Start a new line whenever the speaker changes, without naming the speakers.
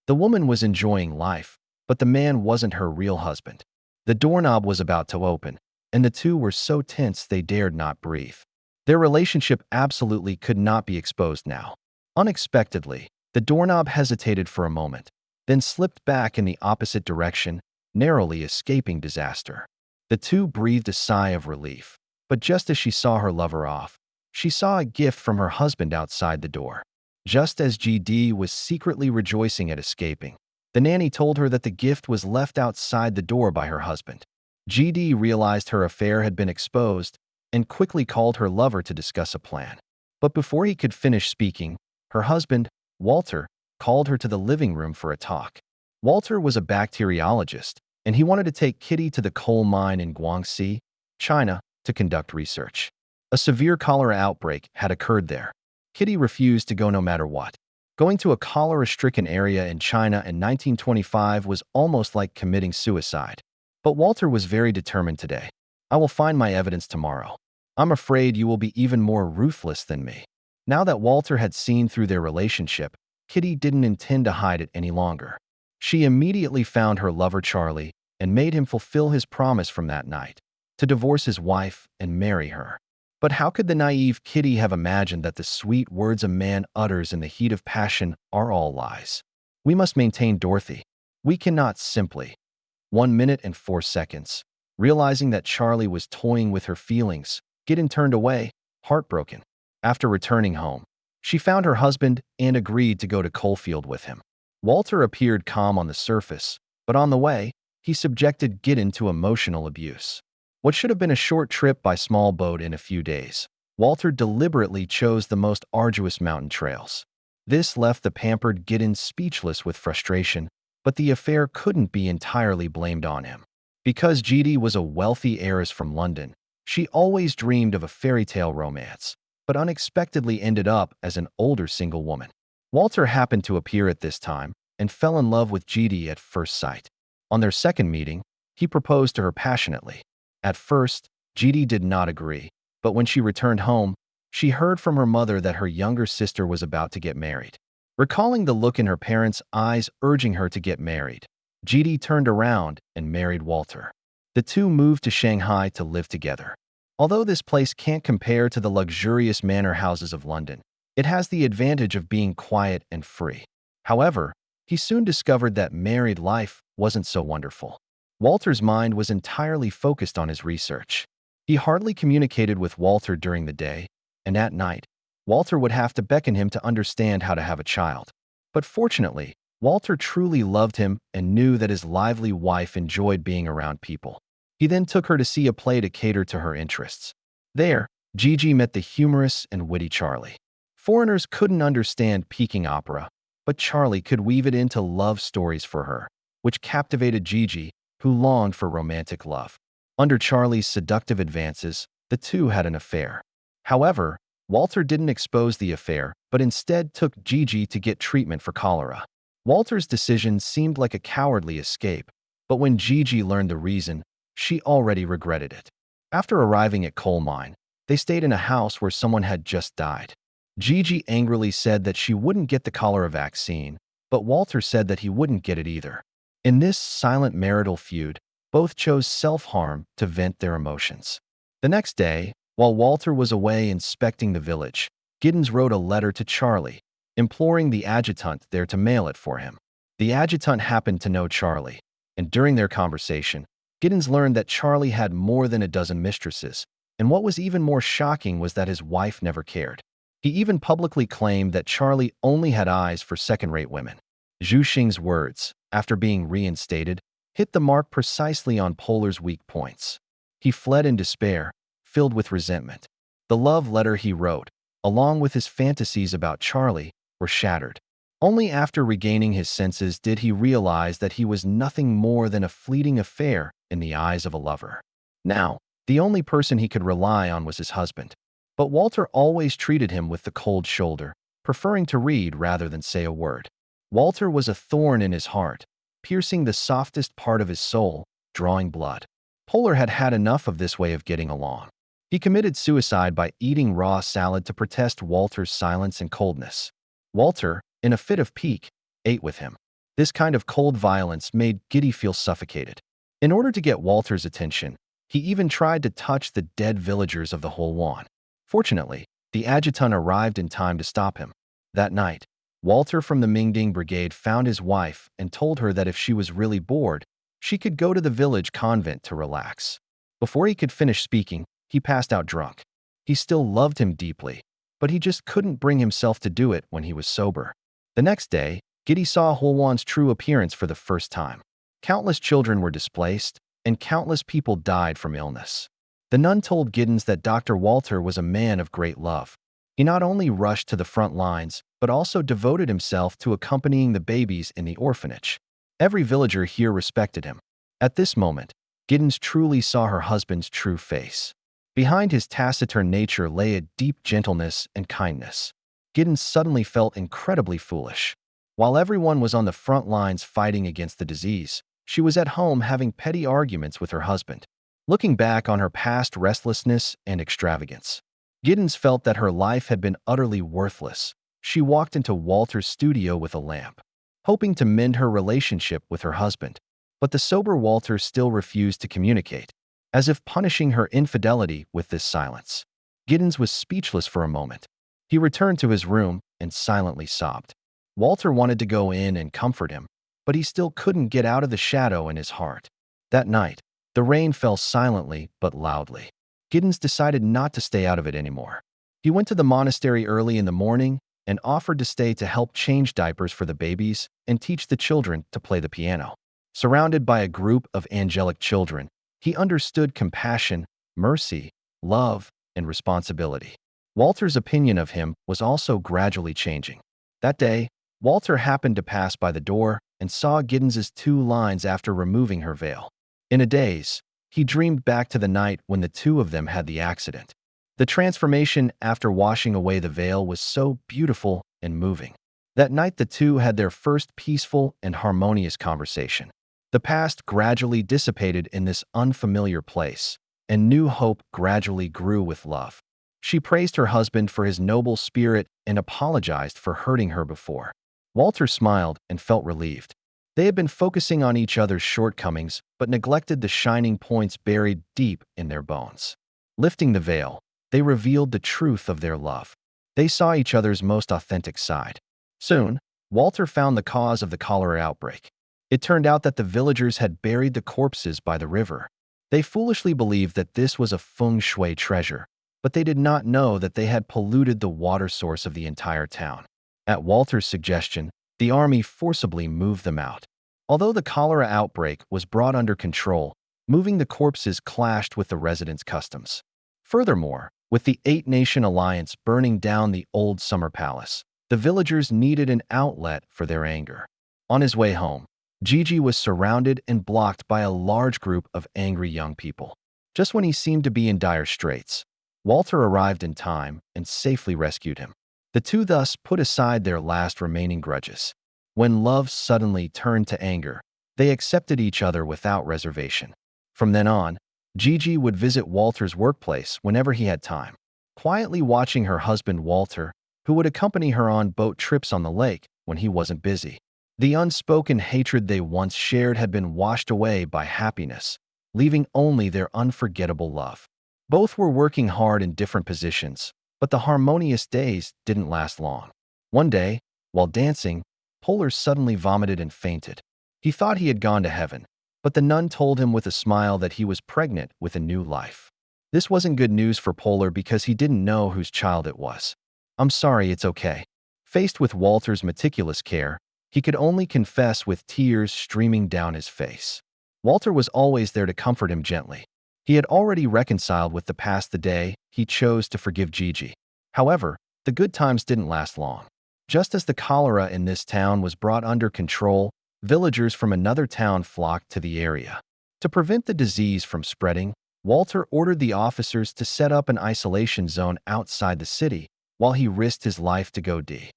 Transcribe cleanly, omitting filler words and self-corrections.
The woman was enjoying life, but the man wasn't her real husband. The doorknob was about to open, and the two were so tense they dared not breathe. Their relationship absolutely could not be exposed now. Unexpectedly, the doorknob hesitated for a moment, then slipped back in the opposite direction, narrowly escaping disaster. The two breathed a sigh of relief, but just as she saw her lover off, she saw a gift from her husband outside the door. Just as GD was secretly rejoicing at escaping, the nanny told her that the gift was left outside the door by her husband. GD realized her affair had been exposed and quickly called her lover to discuss a plan. But before he could finish speaking, her husband, Walter, called her to the living room for a talk. Walter was a bacteriologist, and he wanted to take Kitty to the coal mine in Guangxi, China, to conduct research. A severe cholera outbreak had occurred there. Kitty refused to go no matter what. Going to a cholera-stricken area in China in 1925 was almost like committing suicide. But Walter was very determined today. "I will find my evidence tomorrow. I'm afraid you will be even more ruthless than me." Now that Walter had seen through their relationship, Kitty didn't intend to hide it any longer. She immediately found her lover Charlie and made him fulfill his promise from that night, to divorce his wife and marry her. But how could the naive Kitty have imagined that the sweet words a man utters in the heat of passion are all lies? We must maintain Dorothy. We cannot simply. 1 minute and 4 seconds. Realizing that Charlie was toying with her feelings, Gideon turned away, heartbroken. After returning home, she found her husband and agreed to go to Coalfield with him. Walter appeared calm on the surface, but on the way, he subjected Gideon to emotional abuse. What should have been a short trip by small boat in a few days, Walter deliberately chose the most arduous mountain trails. This left the pampered Gideon speechless with frustration, but the affair couldn't be entirely blamed on him. Because GD was a wealthy heiress from London, she always dreamed of a fairy tale romance, but unexpectedly ended up as an older single woman. Walter happened to appear at this time and fell in love with GD at first sight. On their second meeting, he proposed to her passionately. At first, GD did not agree, but when she returned home, she heard from her mother that her younger sister was about to get married. Recalling the look in her parents' eyes urging her to get married, GD turned around and married Walter. The two moved to Shanghai to live together. Although this place can't compare to the luxurious manor houses of London, it has the advantage of being quiet and free. However, he soon discovered that married life wasn't so wonderful. Walter's mind was entirely focused on his research. He hardly communicated with Walter during the day, and at night, Walter would have to beckon him to understand how to have a child. But fortunately, Walter truly loved him and knew that his lively wife enjoyed being around people. He then took her to see a play to cater to her interests. There, Gigi met the humorous and witty Charlie. Foreigners couldn't understand Peking opera, but Charlie could weave it into love stories for her, which captivated Gigi, who longed for romantic love. Under Charlie's seductive advances, the two had an affair. However, Walter didn't expose the affair, but instead took Gigi to get treatment for cholera. Walter's decision seemed like a cowardly escape, but when Gigi learned the reason, she already regretted it. After arriving at coal mine, they stayed in a house where someone had just died. Gigi angrily said that she wouldn't get the cholera vaccine, but Walter said that he wouldn't get it either. In this silent marital feud, both chose self-harm to vent their emotions. The next day, while Walter was away inspecting the village, Giddens wrote a letter to Charlie, imploring the adjutant there to mail it for him. The adjutant happened to know Charlie, and during their conversation, Giddens learned that Charlie had more than a dozen mistresses, and what was even more shocking was that his wife never cared. He even publicly claimed that Charlie only had eyes for second-rate women. Zhu Xing's words, after being reinstated, hit the mark precisely on Polar's weak points. He fled in despair, filled with resentment. The love letter he wrote, along with his fantasies about Charlie, were shattered. Only after regaining his senses did he realize that he was nothing more than a fleeting affair in the eyes of a lover. Now, the only person he could rely on was his husband. But Walter always treated him with the cold shoulder, preferring to read rather than say a word. Walter was a thorn in his heart, piercing the softest part of his soul, drawing blood. Polar had had enough of this way of getting along. He committed suicide by eating raw salad to protest Walter's silence and coldness. Walter, in a fit of pique, ate with him. This kind of cold violence made Giddy feel suffocated. In order to get Walter's attention, he even tried to touch the dead villagers of the Holwan. Fortunately, the adjutant arrived in time to stop him. That night, Walter from the Mingding Brigade found his wife and told her that if she was really bored, she could go to the village convent to relax. Before he could finish speaking, he passed out drunk. He still loved him deeply, but he just couldn't bring himself to do it when he was sober. The next day, Giddy saw Holwan's true appearance for the first time. Countless children were displaced, and countless people died from illness. The nun told Giddens that Dr. Walter was a man of great love. He not only rushed to the front lines, but also devoted himself to accompanying the babies in the orphanage. Every villager here respected him. At this moment, Giddens truly saw her husband's true face. Behind his taciturn nature lay a deep gentleness and kindness. Giddens suddenly felt incredibly foolish. While everyone was on the front lines fighting against the disease, she was at home having petty arguments with her husband. Looking back on her past restlessness and extravagance, Giddens felt that her life had been utterly worthless. She walked into Walter's studio with a lamp, hoping to mend her relationship with her husband. But the sober Walter still refused to communicate, as if punishing her infidelity with this silence. Giddens was speechless for a moment. He returned to his room and silently sobbed. Walter wanted to go in and comfort him, but he still couldn't get out of the shadow in his heart. That night, the rain fell silently but loudly. Giddens decided not to stay out of it anymore. He went to the monastery early in the morning and offered to stay to help change diapers for the babies and teach the children to play the piano. Surrounded by a group of angelic children, he understood compassion, mercy, love, and responsibility. Walter's opinion of him was also gradually changing. That day, Walter happened to pass by the door and saw Giddens's 2 lines after removing her veil. In a daze, he dreamed back to the night when the 2 of them had the accident. The transformation after washing away the veil was so beautiful and moving. That night the 2 had their first peaceful and harmonious conversation. The past gradually dissipated in this unfamiliar place, and new hope gradually grew with love. She praised her husband for his noble spirit and apologized for hurting her before. Walter smiled and felt relieved. They had been focusing on each other's shortcomings, but neglected the shining points buried deep in their bones. Lifting the veil, they revealed the truth of their love. They saw each other's most authentic side. Soon, Walter found the cause of the cholera outbreak. It turned out that the villagers had buried the corpses by the river. They foolishly believed that this was a feng shui treasure, but they did not know that they had polluted the water source of the entire town. At Walter's suggestion, the army forcibly moved them out. Although the cholera outbreak was brought under control, moving the corpses clashed with the residents' customs. Furthermore, with the 8-Nation Alliance burning down the old summer palace, the villagers needed an outlet for their anger. On his way home, Gigi was surrounded and blocked by a large group of angry young people. Just when he seemed to be in dire straits, Walter arrived in time and safely rescued him. The 2 thus put aside their last remaining grudges. When love suddenly turned to anger, they accepted each other without reservation. From then on, Gigi would visit Walter's workplace whenever he had time, quietly watching her husband Walter, who would accompany her on boat trips on the lake when he wasn't busy. The unspoken hatred they once shared had been washed away by happiness, leaving only their unforgettable love. Both were working hard in different positions, but the harmonious days didn't last long. One day, while dancing, Polar suddenly vomited and fainted. He thought he had gone to heaven, but the nun told him with a smile that he was pregnant with a new life. This wasn't good news for Polar because he didn't know whose child it was. "I'm sorry, it's okay." Faced with Walter's meticulous care, he could only confess with tears streaming down his face. Walter was always there to comfort him gently. He had already reconciled with the past the day he chose to forgive Gigi. However, the good times didn't last long. Just as the cholera in this town was brought under control, villagers from another town flocked to the area. To prevent the disease from spreading, Walter ordered the officers to set up an isolation zone outside the city, while he risked his life to go D.